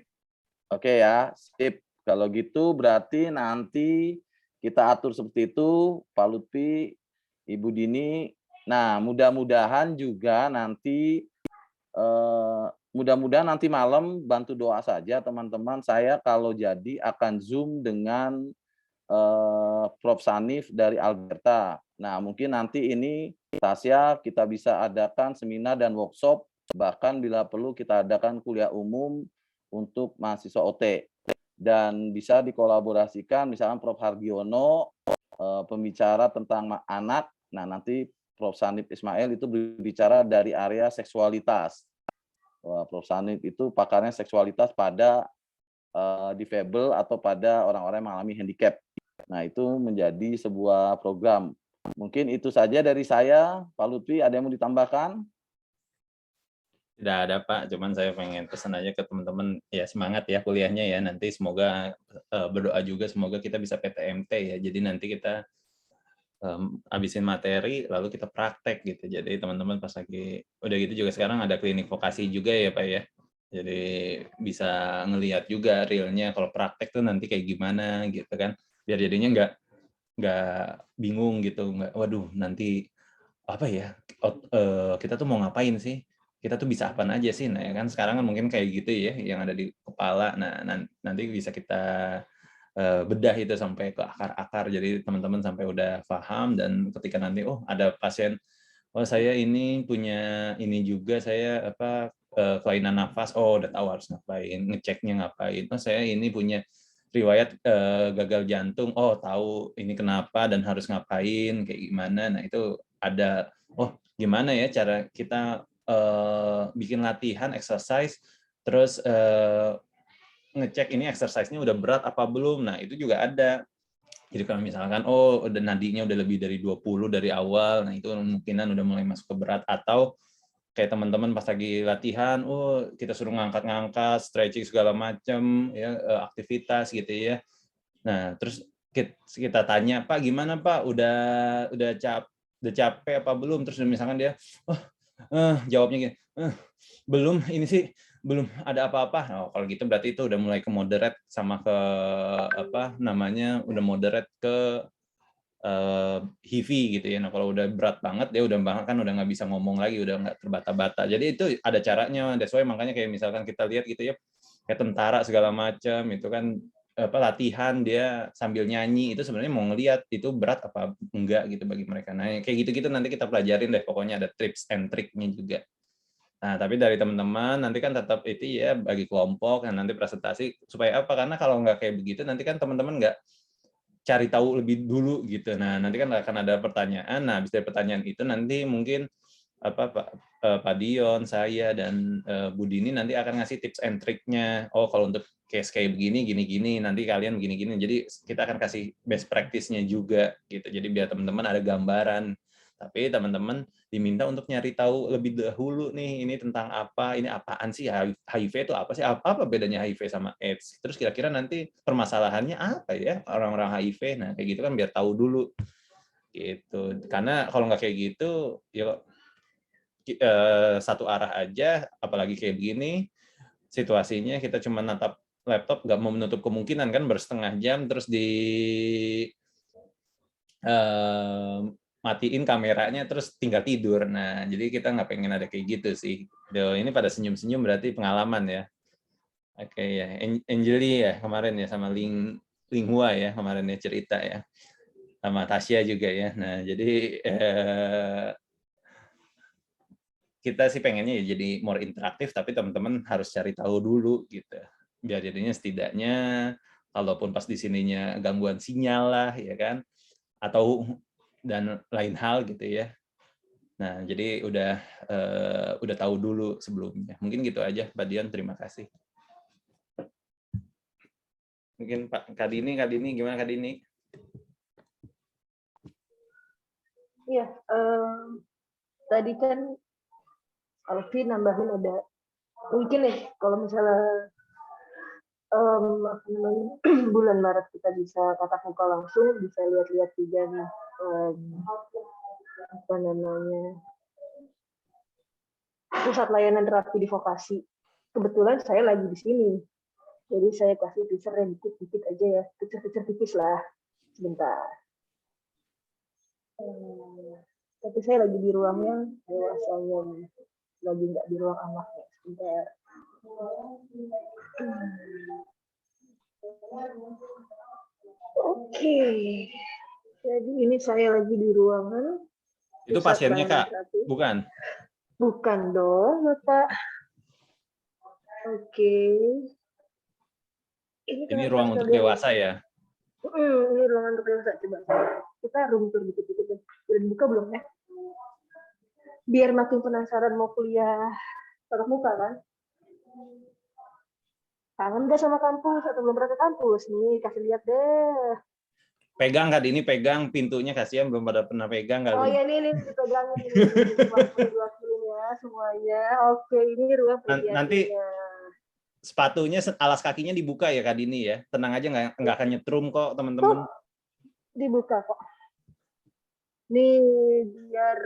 Oke ya, sip. Kalau gitu berarti nanti kita atur seperti itu, Pak Lutfi, Ibu Dini. Nah, mudah-mudahan juga nanti malam bantu doa saja teman-teman. Saya kalau jadi akan Zoom dengan Prof. Sanif dari Alberta. Nah, mungkin nanti ini Tasya kita bisa adakan seminar dan workshop, bahkan bila perlu kita adakan kuliah umum untuk mahasiswa OT. Dan bisa dikolaborasikan misalkan Prof. Hargiono pembicara tentang anak. Nah, nanti Prof. Sanif Ismail itu berbicara dari area seksualitas. Prof. Sanif itu pakarnya seksualitas pada difabel atau pada orang-orang yang mengalami handicap. Nah, itu menjadi sebuah program. Mungkin itu saja dari saya. Pak Lutfi, ada yang mau ditambahkan? Tidak ada, Pak. Cuman saya pengen pesan aja ke teman-teman, ya semangat ya kuliahnya ya. Nanti semoga berdoa juga semoga kita bisa PTMT ya. Jadi nanti kita habisin materi, lalu kita praktek gitu. Jadi teman-teman pas lagi, udah gitu juga sekarang ada klinik vokasi juga ya, Pak ya. Jadi bisa ngelihat juga realnya kalau praktek tuh nanti kayak gimana gitu kan. Biar jadinya nggak bingung gitu, nggak, waduh nanti apa ya, kita tuh mau ngapain sih? Kita tuh bisa apaan aja sih? Nah, ya kan sekarang kan mungkin kayak gitu ya, yang ada di kepala. Nah, nanti bisa kita bedah itu sampai ke akar-akar. Jadi teman-teman sampai udah paham dan ketika nanti ada pasien, oh saya ini punya ini juga, saya kelainan nafas, udah tahu harus ngapain, ngeceknya ngapain. Oh saya ini punya riwayat gagal jantung, tahu ini kenapa dan harus ngapain, kayak gimana. Nah itu ada, gimana ya cara kita bikin latihan, exercise, terus ngecek ini exercise-nya udah berat apa belum. Nah itu juga ada. Jadi kalau misalkan udah nadinya udah lebih dari 20 dari awal, nah itu kemungkinan udah mulai masuk ke berat. Atau kayak teman-teman pas lagi latihan, kita suruh ngangkat-ngangkat, stretching segala macam ya, aktivitas gitu ya. Nah, terus kita tanya, "Pak, gimana, Pak? Udah capek apa belum?" Terus misalkan dia, jawabnya gini, belum, ini sih belum ada apa-apa. Kalau gitu berarti itu udah mulai ke moderate sama ke udah moderate ke HIV gitu ya. Nah, kalau udah berat banget, dia udah nggak bisa ngomong lagi, udah nggak terbata-bata. Jadi itu ada caranya. That's why makanya kayak misalkan kita lihat gitu ya, kayak tentara segala macam itu kan latihan dia sambil nyanyi, itu sebenarnya mau ngelihat itu berat apa enggak gitu bagi mereka. Nah, kayak gitu-gitu nanti kita pelajarin deh, pokoknya ada tips and trick-nya juga. Nah, tapi dari teman-teman nanti kan tetap itu ya bagi kelompok, dan nanti presentasi supaya apa? Karena kalau nggak kayak begitu nanti kan teman-teman nggak cari tahu lebih dulu gitu. Nah, nanti kan akan ada pertanyaan. Nah, habis dari pertanyaan itu nanti mungkin Pak Dion, saya dan Bu Dini nanti akan ngasih tips and trick-nya. Kalau untuk case kayak begini, gini-gini, nanti kalian gini-gini. Jadi kita akan kasih best practice-nya juga gitu. Jadi biar teman-teman ada gambaran. Tapi teman-teman diminta untuk nyari tahu lebih dahulu nih, ini tentang apa, ini apaan sih, HIV itu apa sih, apa bedanya HIV sama AIDS. Terus kira-kira nanti permasalahannya apa ya orang-orang HIV. Nah, kayak gitu kan biar tahu dulu. Gitu. Karena kalau nggak kayak gitu, ya satu arah aja, apalagi kayak begini situasinya, kita cuma natap laptop, nggak mau menutup kemungkinan kan bersetengah jam terus matiin kameranya terus tinggal tidur. Nah, jadi kita nggak pengen ada kayak gitu sih. Ini pada senyum-senyum berarti pengalaman ya. Oke ya, Angeli ya kemarin ya, sama Ling Hua ya kemarin ya cerita ya, sama Tasya juga ya. Nah, jadi kita sih pengennya ya jadi more interaktif, tapi teman-teman harus cari tahu dulu gitu. Biar jadinya setidaknya, kalaupun pas di sininya gangguan sinyal lah, ya kan, atau dan lain hal gitu ya. Nah, jadi udah tahu dulu sebelumnya. Mungkin gitu aja, Mbak Dian. Terima kasih. Mungkin Pak Kak Dini gimana Kak Dini? Iya, tadi kan Alfi nambahin ada mungkin nih kalau misalnya apa namanya, bulan Maret kita bisa tatap muka langsung, bisa lihat-lihat juga nih apa namanya pusat layanan terapi di vokasi. Kebetulan saya lagi di sini, jadi saya kasih teasernya dikit-dikit aja ya, teaser tipis lah, sebentar. Tapi saya lagi di ruangnya dewasanya nih, lagi nggak di ruang anaknya, sebentar. Oke, jadi ini saya lagi di ruangan. Itu pasiennya Kak? Bukan? Bukan dong, Bapak. Oke. Ini ruang untuk dewasa ya? Ini ruangan untuk dewasa. Coba kita room tour dikit-dikit. Udah dibuka belum ya? Biar makin penasaran mau kuliah tatap muka kan? Kangen nggak sama kampus atau belum pernah ke kampus? Nih, kasih lihat deh. Pegang Kak Dini, pegang pintunya, kasihan belum pada pernah pegang kali. Oh ya, ini dipegangin ini ya semuanya. Oke, ini ruang pediatrinya. Nanti sepatunya, alas kakinya dibuka ya Kak Dini ya. Tenang aja, nggak akan nyetrum kok teman-teman. Dibuka kok. Nih, biar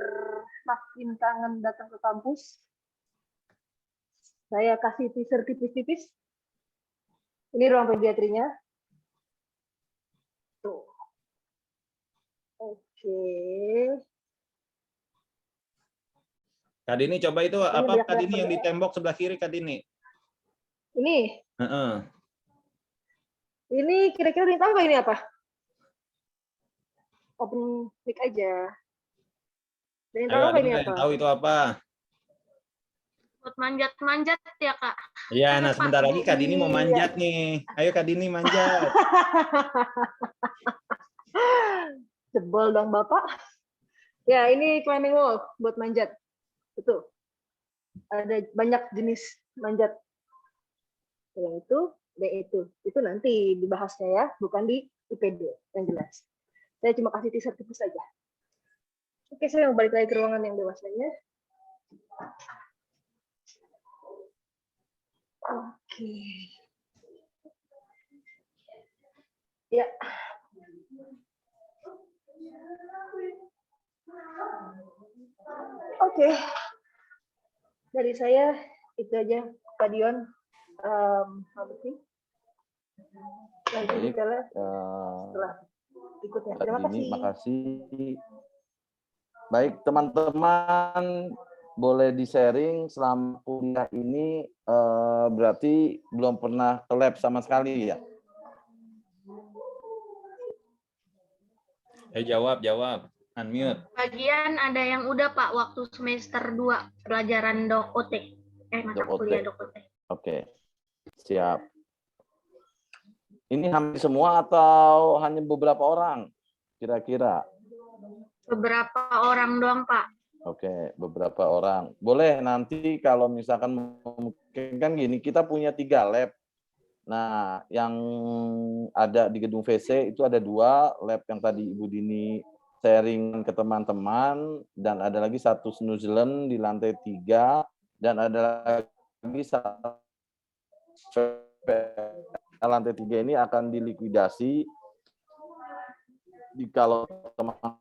makin kangen datang ke kampus, saya kasih teaser tipis-tipis. Ini ruang pediatrinya. Tuh. Oke. Kak Dini coba itu apa Kak Dini yang di tembok sebelah kiri Kak Dini? Ini. Ini kira-kira di tangga ini apa? Open mic aja. Dan tahu ini apa? Tahu itu apa? Buat manjat-manjat ya Kak. Iya, nah sebentar lagi Kak Dini mau manjat nih. Ayo Kak Dini manjat. Jebol dong Bapak. Ya, ini climbing wall buat manjat. Betul. Ada banyak jenis manjat. Yang itu, dan itu. Itu nanti dibahasnya ya, bukan di IPD yang jelas. Saya cuma kasih teaser tipis saja. Oke, saya mau balik lagi ke ruangan yang dewasanya. Oke. Ya. Oke. Dari saya itu aja, Pak Dion. Apa sih? Nanti kita setelah ikutnya. Terima kasih. Makasih. Baik, teman-teman, boleh di-sharing selama kuliah ini berarti belum pernah ke lab sama sekali ya? Jawab. Unmute. Bagian ada yang udah Pak waktu semester 2 pelajaran DOT. Mata kuliah DOT. Oke. Siap. Ini hampir semua atau hanya beberapa orang kira-kira? Beberapa orang doang Pak. Oke, beberapa orang. Boleh nanti kalau misalkan memungkinkan gini, kita punya 3 lab. Nah, yang ada di gedung VC itu ada 2 lab yang tadi Ibu Dini sharing ke teman-teman, dan ada lagi 1 New di lantai 3, dan ada lagi 1 lantai 3 ini akan dilikuidasi kalau teman-teman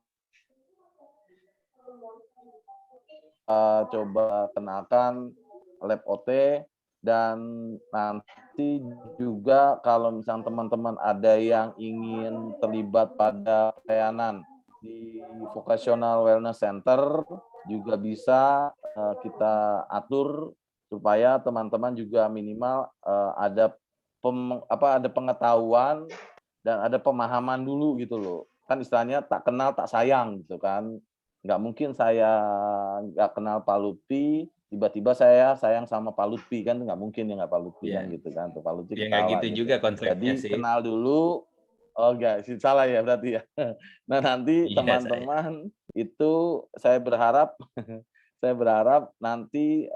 coba kenalkan lab OT, dan nanti juga kalau misalnya teman-teman ada yang ingin terlibat pada pelayanan di Vocational Wellness Center juga bisa kita atur supaya teman-teman juga minimal ada pengetahuan dan ada pemahaman dulu gitu loh. Kan istilahnya tak kenal tak sayang gitu kan. Nggak mungkin saya nggak kenal Pak Lutfi, tiba-tiba saya sayang sama Pak Lutfi, kan nggak mungkin ya, nggak Pak Lutfi kan Iya. gitu kan, tuh Pak Lutfi Ya nggak ketawa gitu gitu. juga konsepnya Jadi sih. kenal dulu, oh enggak, salah ya berarti ya. Nah nanti Iya, saya. teman-teman itu saya berharap saya berharap nanti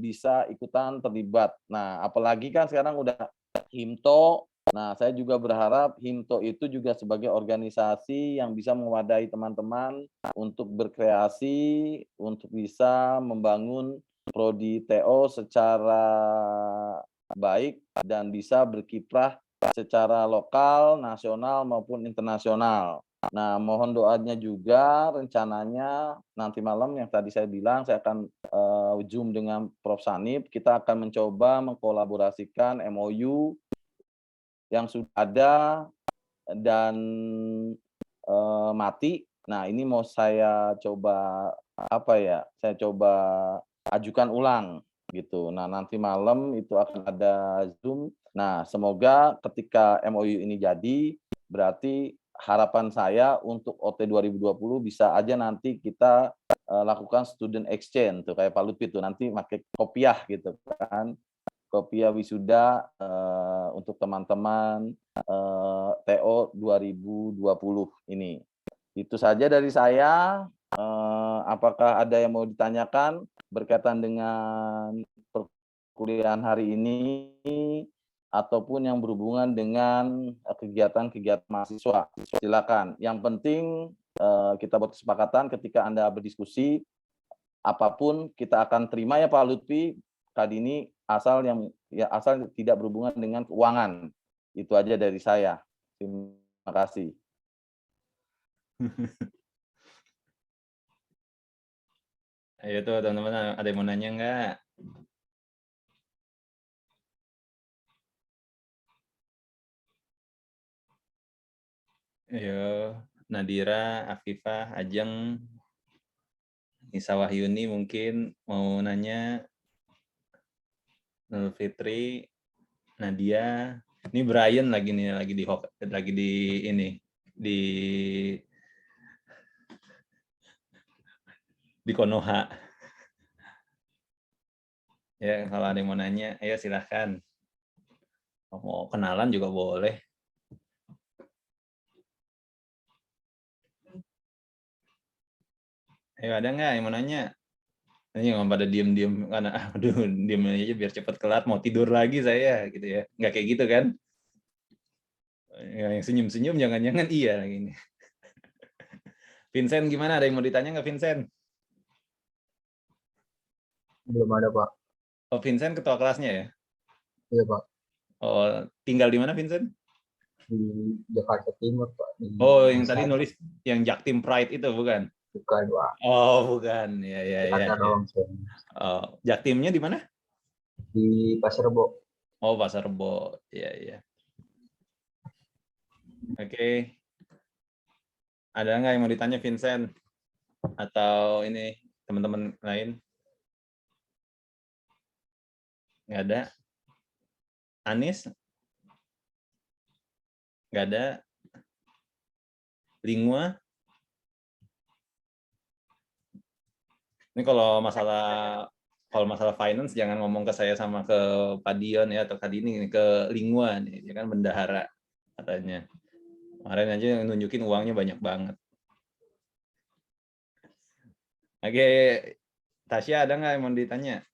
bisa ikutan terlibat. Nah apalagi kan sekarang udah HIMTO. Nah, saya juga berharap HIMTO itu juga sebagai organisasi yang bisa mewadahi teman-teman untuk berkreasi, untuk bisa membangun prodi TO secara baik dan bisa berkiprah secara lokal, nasional maupun internasional. Nah, mohon doanya juga rencananya nanti malam yang tadi saya bilang saya akan Zoom dengan Prof. Sanip, kita akan mencoba mengkolaborasikan MOU yang sudah ada dan mati. Nah, ini mau saya coba saya coba ajukan ulang gitu. Nah, nanti malam itu akan ada Zoom. Nah, semoga ketika MOU ini jadi, berarti harapan saya untuk OT 2020 bisa aja nanti kita lakukan student exchange tuh kayak Pak Lutfi tuh nanti pakai kopiah gitu kan. Kopiah wisuda untuk teman-teman TO 2020 ini. Itu saja dari saya. Apakah ada yang mau ditanyakan berkaitan dengan perkuliahan hari ini ataupun yang berhubungan dengan kegiatan-kegiatan mahasiswa? Silakan. Yang penting kita buat kesepakatan ketika Anda berdiskusi, apapun kita akan terima ya Pak Lutfi, kali ini asal tidak berhubungan dengan keuangan. Itu aja dari saya. Terima kasih. Ayo tuh teman-teman, ada yang mau nanya nggak? Ayo, Nadira, Afifah, Ajeng, Nisa Wahyuni mungkin mau nanya. Nurul Fitri, Nadia, ini Brian lagi nih, lagi di ini di Konoha. Ya, kalau ada yang mau nanya, ayo silahkan. Mau kenalan juga boleh. Ayo, ada nggak yang mau nanya? Ini yang pada diem-diem karena aduh diem aja biar cepat kelar, mau tidur lagi saya gitu ya. Nggak kayak gitu kan? Yang senyum-senyum jangan-jangan iya lagi ini. Vincent gimana? Ada yang mau ditanya nggak Vincent? Belum ada, Pak. Oh, Vincent ketua kelasnya ya? Iya, Pak. Oh, tinggal di mana Vincent? Di Jakarta Timur, Pak. Oh, yang tadi nulis yang Jaktim Pride itu bukan? Bukan, Pak. Oh, bukan. Ya. Jakarta doang, saya. Oh, Jaktimnya di mana? Di Pasar Rebo. Oh, Pasar Rebo. Iya. Oke. Ada nggak yang mau ditanya Vincent? Atau ini teman-teman lain? Nggak ada? Anis? Nggak ada? Lingua? Ini kalau masalah finance jangan ngomong ke saya sama ke Pak Dion ya atau Kak Dini, ke Lingua nih, dia kan bendahara katanya. Kemarin aja nunjukin uangnya banyak banget. Oke, Tasya ada nggak yang mau ditanya?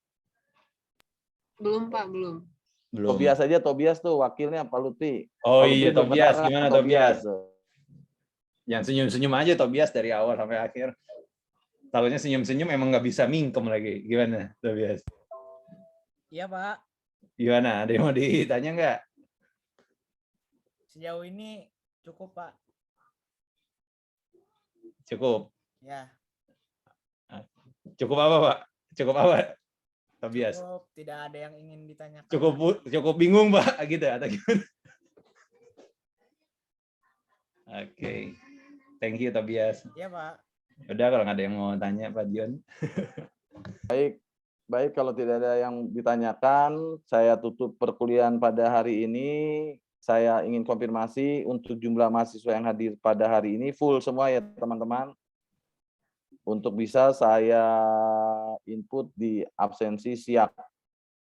Belum, Pak, belum. Tobias aja, Tobias tuh wakilnya Pak Lutfi. Oh Pak Lutfi iya, Tobias. berperan, Gimana Tobias? tuh. Jangan senyum-senyum aja Tobias dari awal sampai akhir. Takutnya senyum-senyum emang nggak bisa mingkem lagi. Gimana Tobias? Iya, Pak. Gimana? Ada yang mau ditanya nggak? Sejauh ini cukup, Pak. Cukup. Ya. Cukup apa, Pak? Cukup apa? Tobias. Cukup, tidak ada yang ingin ditanyakan. Cukup bingung, Pak, gitu atau gimana? Oke. Thank you, Tobias. Iya, Pak. Udah kalau nggak ada yang mau tanya, Pak Dion. Baik, kalau tidak ada yang ditanyakan, saya tutup perkuliahan pada hari ini. Saya ingin konfirmasi untuk jumlah mahasiswa yang hadir pada hari ini full semua ya, teman-teman. untuk bisa saya input di absensi siap.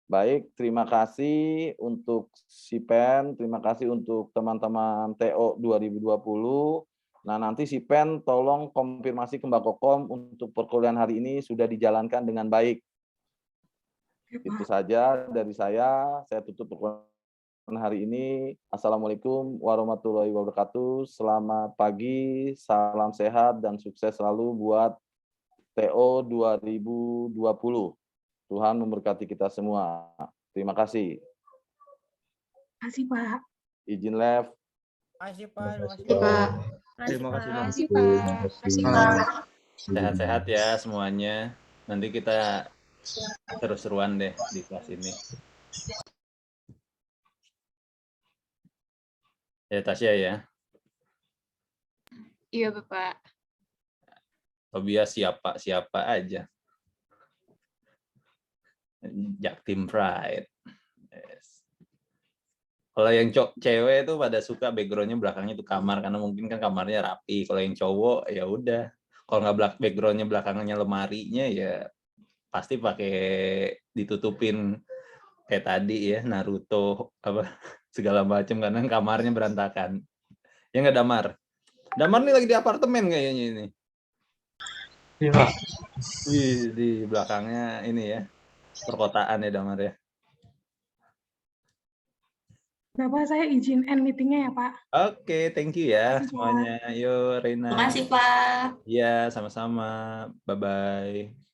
Baik, terima kasih untuk Sipen, terima kasih untuk teman-teman TO 2020. Nah, nanti Sipen tolong konfirmasi ke Mbak Kokom untuk perkuliahan hari ini sudah dijalankan dengan baik. Itu saja dari saya tutup perkuliahan hari ini. Assalamualaikum warahmatullahi wabarakatuh. Selamat pagi, salam sehat, dan sukses selalu buat TO 2020. Tuhan memberkati kita semua. Terima kasih. Terima kasih, Pak. Izin live. Terima kasih, Pak. Terima kasih, Pak. Terima kasih, Pak. Terima kasih, Pak. Sehat-sehat ya semuanya. Nanti kita seru-seruan deh di kelas ini. Ya, Tasya ya. Iya, Bapak. Tobias siapa aja. Jaktim Pride. Yes. Kalau yang cewek itu pada suka backgroundnya belakangnya itu kamar, karena mungkin kan kamarnya rapi. Kalau yang cowok ya udah. Kalau nggak backgroundnya belakangnya lemarinya ya pasti pakai ditutupin kayak tadi ya, Naruto apa segala macam, karena kamarnya berantakan. Ya nggak, Damar? Damar nih lagi di apartemen kayaknya ini. Iya. Wih, di belakangnya ini ya, perkotaan ya, Damar ya. Bapak, saya izin end meetingnya ya, Pak. Oke, thank you ya Terima kasih, Pak. semuanya. Yuk, Reina. Terima kasih, Pak. Iya, sama-sama. Bye-bye.